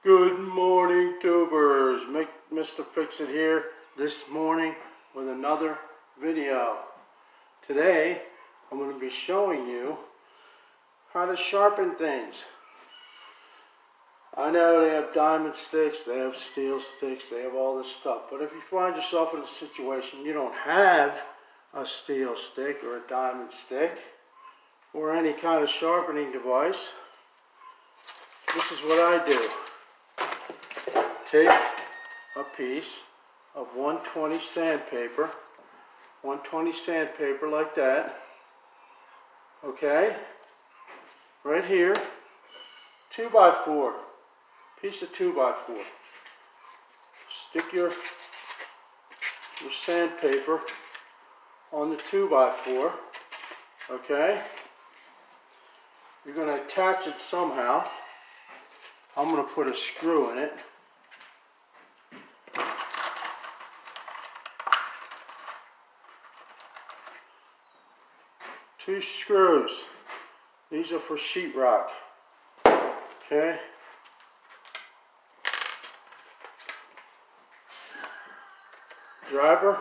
Good morning, tubers. Mr. Fix-It here this morning with another video. Today, I'm going to be showing you how to sharpen things. I know they have diamond sticks, they have steel sticks, they have all this stuff. But if you find yourself in a situation you don't have a steel stick or a diamond stick or any kind of sharpening device, this is what I do. Take a piece of 120 sandpaper, 120 sandpaper like that, okay, right here, 2x4, piece of 2x4. Stick your sandpaper on the 2x4, okay. You're going to attach it somehow. I'm going to put a screw in it. Two screws. These are for sheetrock. Okay. Driver.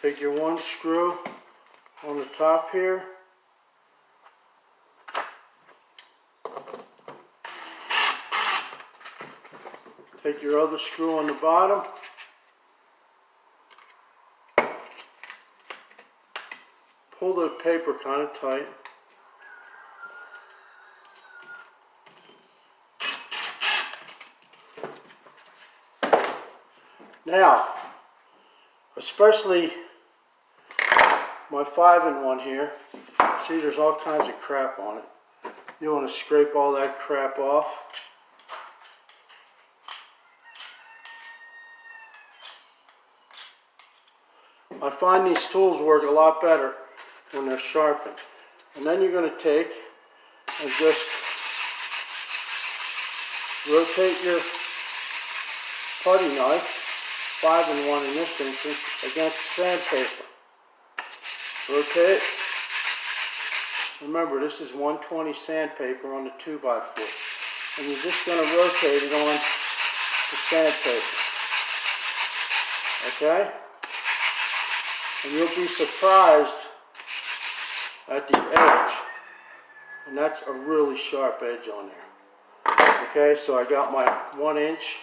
Take your one screw on the top here. Take your other screw on the bottom. Pull the paper kind of tight. Now, especially my 5-in-1 here, see there's all kinds of crap on it. You want to scrape all that crap off. I find these tools work a lot better when they're sharpened. And then you're going to take and just rotate your putty knife, 5-in-1 in this instance, against the sandpaper. Rotate. Remember, this is 120 sandpaper on the 2x4. And you're just going to rotate it on the sandpaper. Okay? And you'll be surprised at the edge. And that's a really sharp edge on there. Okay, so I got my 1 inch.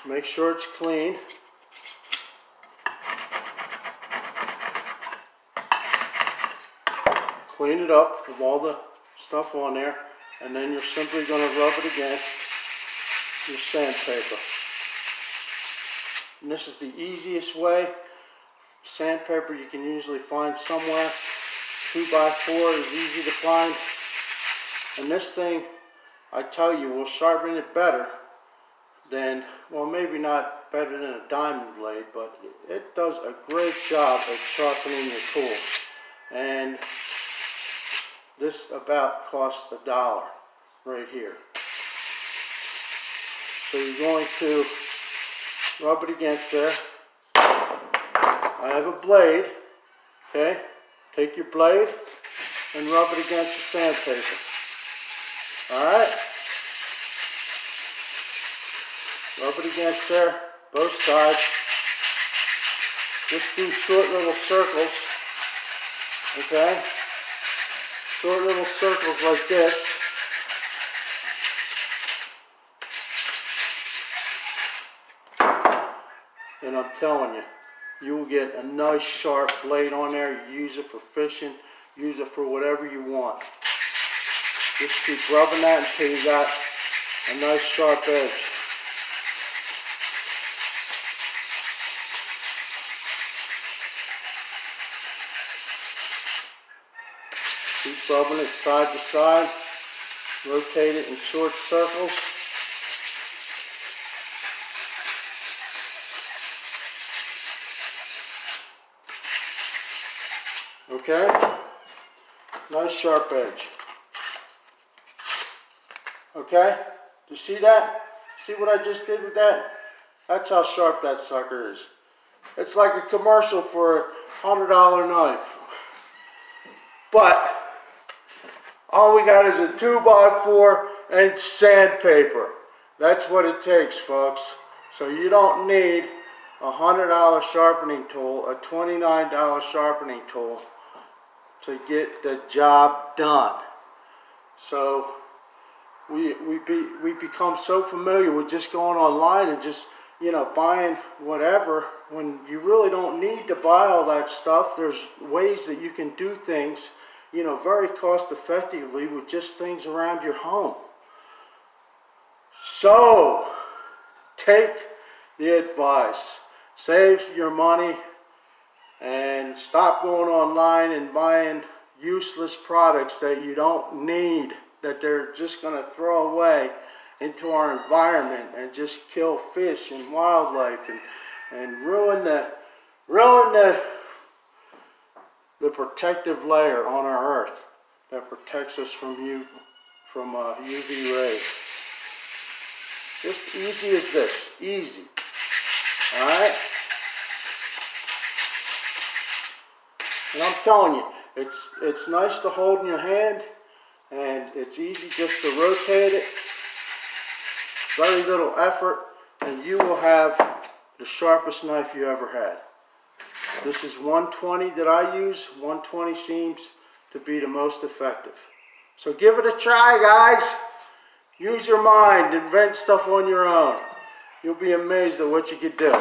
Make sure it's clean. Clean it up with all the stuff on there. And then you're simply going to rub it against your sandpaper. And this is the easiest way. Sandpaper you can usually find somewhere. 2x4 is easy to find. And this thing, I tell you, will sharpen it better than, well, maybe not better than a diamond blade, but it does a great job at sharpening your tool. And this about costs $1 right here. So you're going to rub it against there. I have a blade, okay? Take your blade and rub it against the sandpaper. Alright? Rub it against there, both sides. Just do short little circles, okay? Short little circles like this. And I'm telling you, you will get a nice sharp blade on there. You use it for fishing, use it for whatever you want. Just keep rubbing that until you got a nice sharp edge. Keep rubbing it side to side. Rotate it in short circles. Okay, nice sharp edge. Okay, do you see that? See what I just did with that? That's how sharp that sucker is. It's like a commercial for a $100 knife. But all we got is a 2x4 and sandpaper. That's what it takes, folks. So you don't need a $100 sharpening tool, a $29 sharpening tool to get the job done. So we become so familiar with just going online and just, you know, buying whatever when you really don't need to buy all that stuff. There's ways that you can do things, you know, very cost effectively with just things around your home. So take the advice, save your money, and stop going online and buying useless products that you don't need, that they're just going to throw away into our environment and just kill fish and wildlife and ruin the protective layer on our earth that protects us from UV rays. Just easy as this, easy. All right. And I'm telling you, it's nice to hold in your hand, and it's easy just to rotate it. Very little effort, and you will have the sharpest knife you ever had. This is 120 that I use. 120 seems to be the most effective. So give it a try, guys. Use your mind, invent stuff on your own. You'll be amazed at what you can do.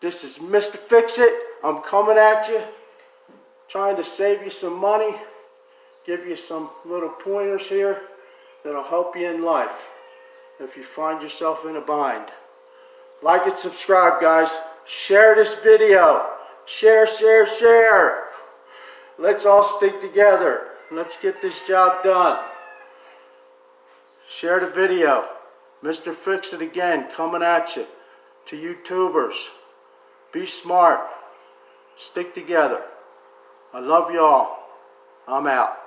This is Mr. Fix-It. I'm coming at you, trying to save you some money, give you some little pointers here that'll help you in life if you find yourself in a bind. Like and subscribe, guys. Share this video. Share, share, share. Let's all stick together. Let's get this job done. Share the video. Mr. Fix-It again, coming at you. To YouTubers, be smart. Stick together. I love y'all. I'm out.